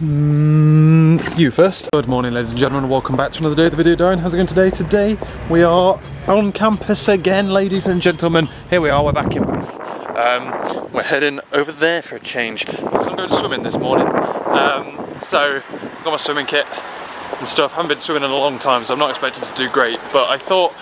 You first. Good morning, ladies and gentlemen, welcome back to another day of the video diary. How's it going today? Today we are on campus again, ladies and gentlemen. Here we are, we're back in Bath. We're heading over there for a change because I'm going swimming this morning. So I've got my swimming kit and stuff. I haven't been swimming in a long time, so I'm not expecting to do great, but I thought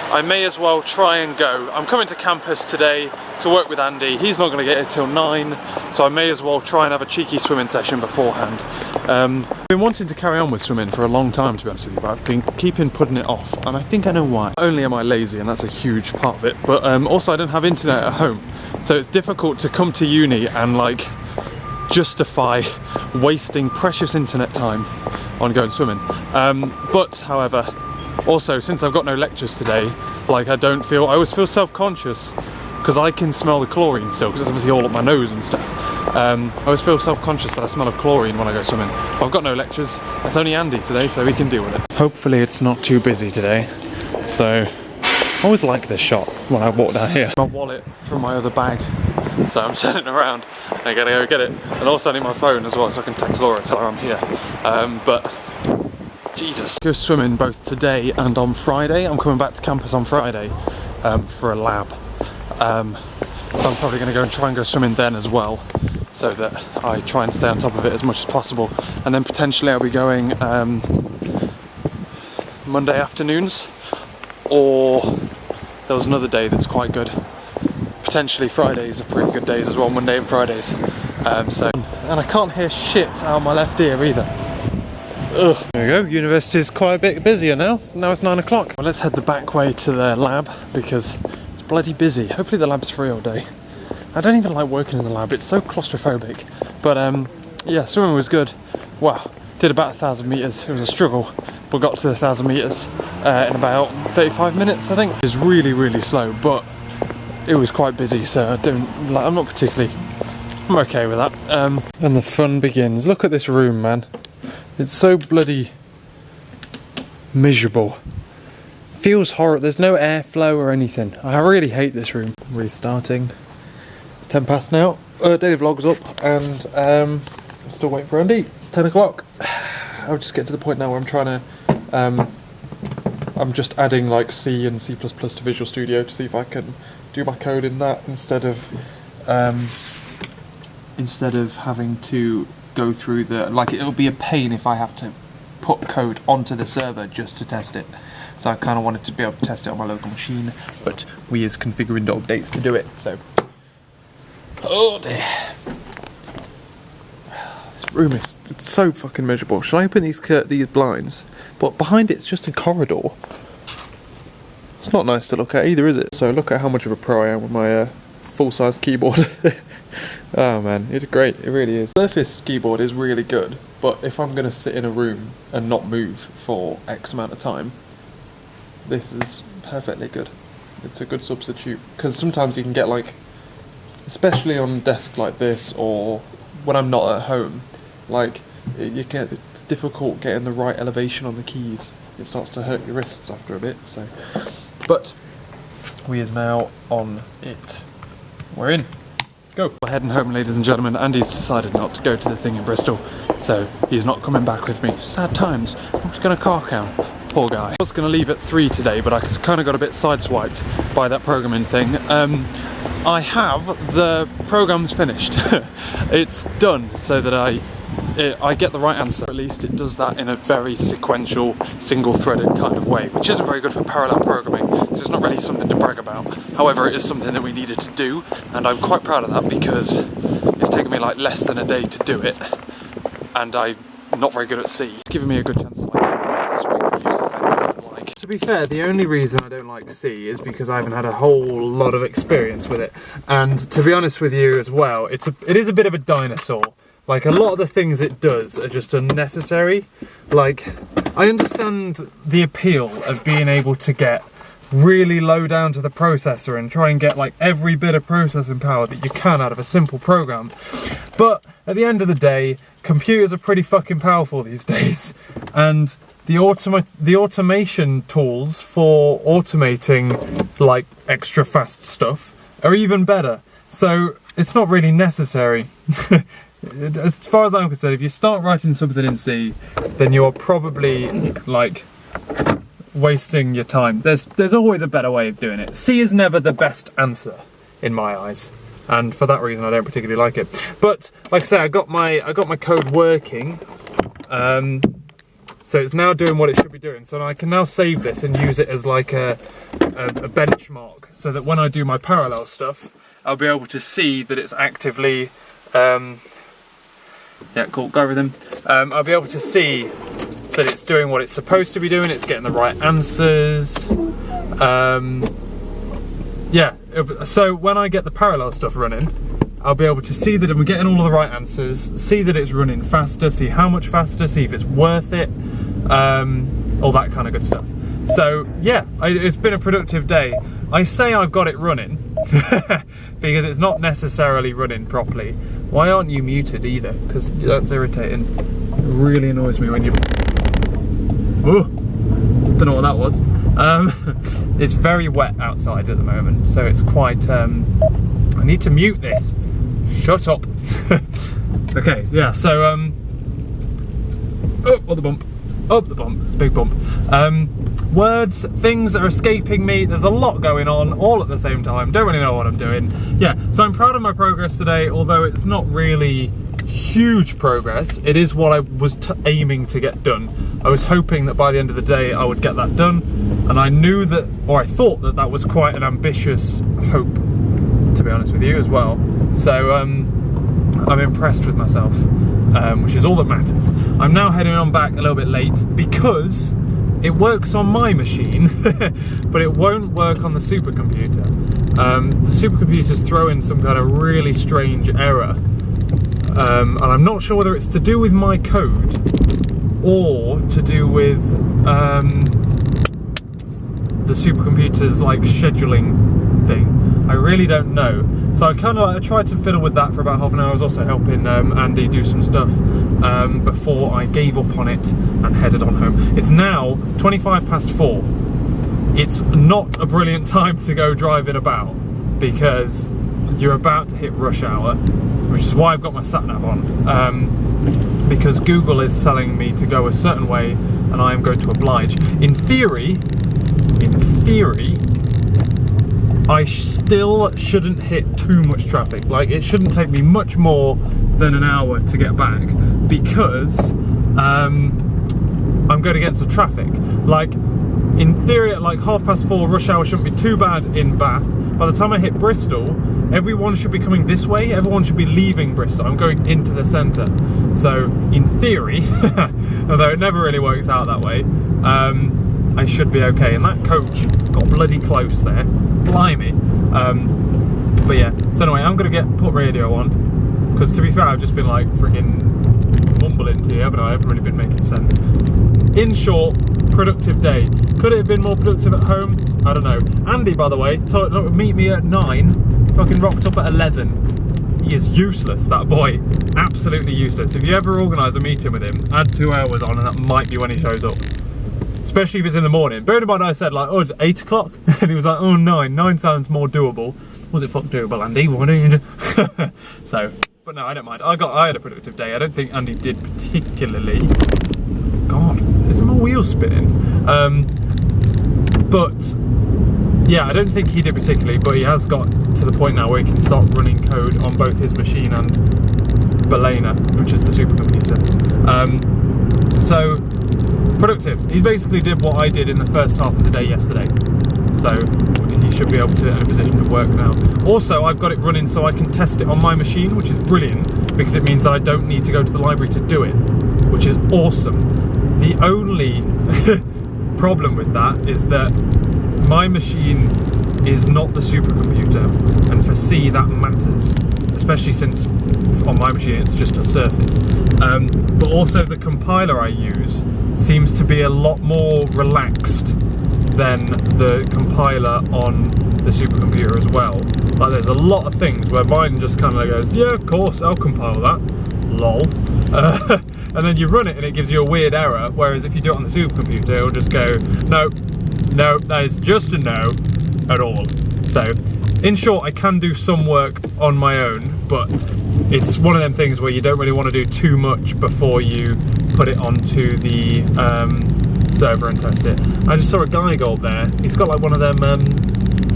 I may as well try and go. I'm coming to campus today to work with Andy. He's not going to get here till 9, so I may as well try and have a cheeky swimming session beforehand. I've been wanting to carry on with swimming for a long time, to be honest with you, but I've been putting it off, and I think I know why. Not only am I lazy, and that's a huge part of it, but also I don't have internet at home, so it's difficult to come to uni and like justify wasting precious internet time on going swimming. But however, also, since I've got no lectures today, like I always feel self-conscious because I can smell the chlorine still, because it's obviously all up my nose and stuff. I always feel self-conscious that I smell of chlorine when I go swimming. I've got no lectures, it's only Andy today, so he can deal with it. Hopefully it's not too busy today, so I always like this shot when I walk down here. My wallet from my other bag, so I'm turning around, I gotta go get it. And also I need my phone as well, so I can text Laura, tell her I'm here. But Jesus. Go swimming both today and on Friday. I'm coming back to campus on Friday for a lab. So I'm probably going to go and try and go swimming then as well, so that I try and stay on top of it as much as possible. And then potentially I'll be going Monday afternoons, or there was another day that's quite good. Potentially Fridays are pretty good days as well, Monday and Fridays. And I can't hear shit out of my left ear either. Ugh. There we go, university's quite a bit busier now. Now it's 9 o'clock. Well, let's head the back way to the lab because it's bloody busy. Hopefully the lab's free all day. I don't even like working in the lab, it's so claustrophobic. But yeah, swimming was good. Wow, did about 1,000 metres. It was a struggle, but got to the 1,000 metres in about 35 minutes, I think. It was really, really slow, but it was quite busy, so I'm not particularly, I'm okay with that. And the fun begins. Look at this room, man. It's so bloody miserable. Feels horrible. There's no airflow or anything. I really hate this room. Restarting. It's 10 past now. Daily vlog's up, and I'm still waiting for Andy. 10 o'clock. I'll just get to the point now where I'm trying to. I'm just adding like C and C++ to Visual Studio to see if I can do my code in that instead of having to go through it'll be a pain if I have to put code onto the server just to test it. So I kind of wanted to be able to test it on my local machine, but we is configuring the updates to do it, so. Oh dear. This room is so fucking miserable. Shall I open these blinds? But behind it's just a corridor. It's not nice to look at either, is it? So look at how much of a pro I am with my full-size keyboard. Oh man, it's great, it really is. Surface keyboard is really good, but if I'm going to sit in a room and not move for X amount of time, this is perfectly good. It's a good substitute, because sometimes you can get like, especially on a desk like this, or when I'm not at home, like, it's difficult getting the right elevation on the keys. It starts to hurt your wrists after a bit, so. But, we is now on it. We're in. Go. We're heading home, ladies and gentlemen. Andy's decided not to go to the thing in Bristol, so he's not coming back with me. Sad times. I'm just going to car count. Poor guy. I was going to leave at 3 today, but I kind of got a bit sideswiped by that programming thing. I have the program's finished. It's done, so that I get the right answer. At least it does that in a very sequential, single-threaded kind of way, which isn't very good for parallel programming, so it's not really something to brag about. However, it is something that we needed to do, and I'm quite proud of that because it's taken me like less than a day to do it, and I'm not very good at C. It's given me a good chance to like. To be fair, the only reason I don't like C is because I haven't had a whole lot of experience with it, and to be honest with you as well, it is a bit of a dinosaur. Like, a lot of the things it does are just unnecessary. Like, I understand the appeal of being able to get really low down to the processor and try and get like every bit of processing power that you can out of a simple program. But at the end of the day, computers are pretty fucking powerful these days, and the automation tools for automating like extra fast stuff are even better. So it's not really necessary. as far as I'm concerned, if you start writing something in C, then you're probably like wasting your time. There's always a better way of doing it. C is never the best answer in my eyes, and for that reason I don't particularly like it. But like I say, I got my code working, so it's now doing what it should be doing. So I can now save this and use it as like a benchmark, so that when I do my parallel stuff, I'll be able to see that it's actively yeah, cool, go with him. I'll be able to see that it's doing what it's supposed to be doing, it's getting the right answers. Yeah, so when I get the parallel stuff running, I'll be able to see that I'm getting all of the right answers, see that it's running faster, see how much faster, see if it's worth it, all that kind of good stuff. So yeah, it's been a productive day. I say I've got it running because it's not necessarily running properly. Why aren't you muted either? Because that's irritating. It really annoys me when you... Ooh, don't know what that was. It's very wet outside at the moment, so it's quite... I need to mute this. Shut up. Okay, yeah, so... Oh, up the bump. Up the bump. It's a big bump. Words, things are escaping me. There's a lot going on all at the same time. Don't really know what I'm doing. Yeah, so I'm proud of my progress today, although it's not really huge progress. It is what I was aiming to get done. I was hoping that by the end of the day I would get that done, and I knew that, or I thought that that was quite an ambitious hope, to be honest with you as well. So I'm impressed with myself, which is all that matters. I'm now heading on back a little bit late because it works on my machine, but it won't work on the supercomputer. The supercomputer's throwing some kind of really strange error, and I'm not sure whether it's to do with my code or to do with the supercomputer's like scheduling thing. I really don't know. So I tried to fiddle with that for about half an hour. I was also helping Andy do some stuff before I gave up on it and headed on home. It's now 4:25. It's not a brilliant time to go driving about because you're about to hit rush hour, which is why I've got my sat-nav on, because Google is telling me to go a certain way and I am going to oblige. In theory, I still shouldn't hit too much traffic. Like, it shouldn't take me much more than an hour to get back because I'm going against the traffic. Like, in theory, at like 4:30 rush hour shouldn't be too bad in Bath. By the time I hit Bristol, everyone should be coming this way. Everyone should be leaving Bristol. I'm going into the centre. So, in theory, although it never really works out that way, I should be okay. And that coach got bloody close there. Blimey. But yeah, so anyway, I'm going to put radio on, because to be fair, I've just been like freaking mumbling to you, haven't I? I haven't really been making sense. In short, productive day. Could it have been more productive at home? I don't know. Andy, by the way, meet me at 9, fucking rocked up at 11. He is useless, that boy. Absolutely useless. If you ever organise a meeting with him, add 2 hours on and that might be when he shows up. Especially if it's in the morning. Bearing in mind I said like, oh, it's 8 o'clock? And he was like, oh, 9. 9 sounds more doable. Was it fuck doable, Andy? Why don't you So, but no, I don't mind. I had a productive day. I don't think Andy did particularly. God, there's some more wheels spinning. But yeah, I don't think he did particularly, but he has got to the point now where he can start running code on both his machine and Balena, which is the supercomputer. So productive. He basically did what I did in the first half of the day yesterday. So he should be able to in a position to work now. Also, I've got it running so I can test it on my machine, which is brilliant because it means that I don't need to go to the library to do it, which is awesome. The only problem with that is that my machine is not the supercomputer, and for C that matters, especially since on my machine it's just a Surface. But also the compiler I use seems to be a lot more relaxed than the compiler on the supercomputer as well. Like, there's a lot of things where mine just kind of goes, yeah, of course, I'll compile that, lol. And then you run it and it gives you a weird error, whereas if you do it on the supercomputer, it'll just go, no, that is just a no at all. So, in short, I can do some work on my own, but it's one of them things where you don't really want to do too much before you put it onto the server and test it. I just saw a guy go up there. He's got like one of them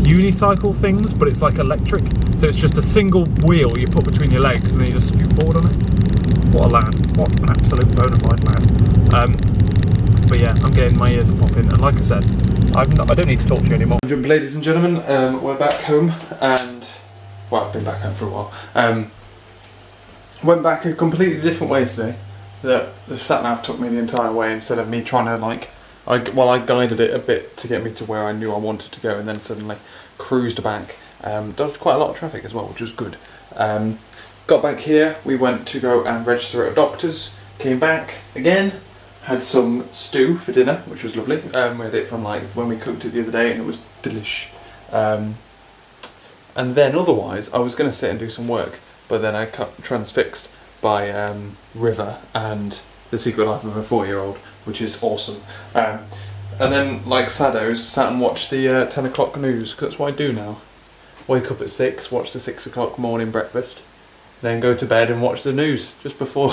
unicycle things, but it's like electric, so it's just a single wheel you put between your legs and then you just scoot forward on it. What a lad, what an absolute bona fide lad. But yeah, I'm getting my ears are popping, and like I said, I don't need to talk to you anymore. Ladies and gentlemen, we're back home, and well, I've been back home for a while. Went back a completely different way today. The sat nav took me the entire way instead of me trying to like, I guided it a bit to get me to where I knew I wanted to go, and then suddenly cruised back. Dodged quite a lot of traffic as well, which was good. Got back here, we went to go and register at a doctor's, came back again, had some stew for dinner, which was lovely. We had it from like when we cooked it the other day, and it was delish. And then otherwise, I was going to sit and do some work, but then I got transfixed by River and The Secret Life of a 4-Year-Old, which is awesome. And then, like Saddos, sat and watched the 10 o'clock news, because that's what I do now. Wake up at 6, watch the 6 o'clock morning breakfast, then go to bed and watch the news just before.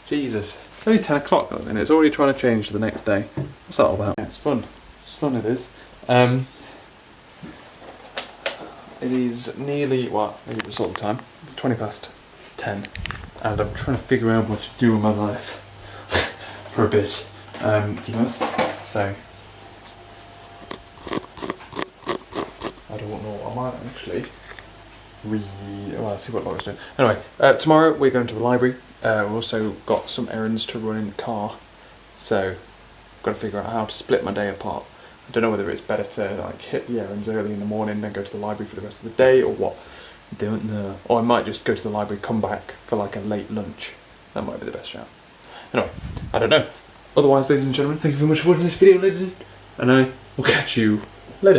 Jesus. It's only 10 o'clock and it's already trying to change to the next day. What's that all about? Yeah, it's fun. It's fun, it is. It is nearly, well, maybe it's all the time, 20 past 10, and I'm trying to figure out what to do with my life for a bit, to be honest. So, I don't know, I might actually well, see what Laura's doing. Anyway, tomorrow we're going to the library. We've also got some errands to run in the car, so I've got to figure out how to split my day apart. I don't know whether it's better to like hit the errands early in the morning, then go to the library for the rest of the day, or what. I don't know. Or I might just go to the library, come back for like a late lunch. That might be the best shout. Anyway, I don't know. Otherwise, ladies and gentlemen, thank you very much for watching this video, ladies, and I will catch you later.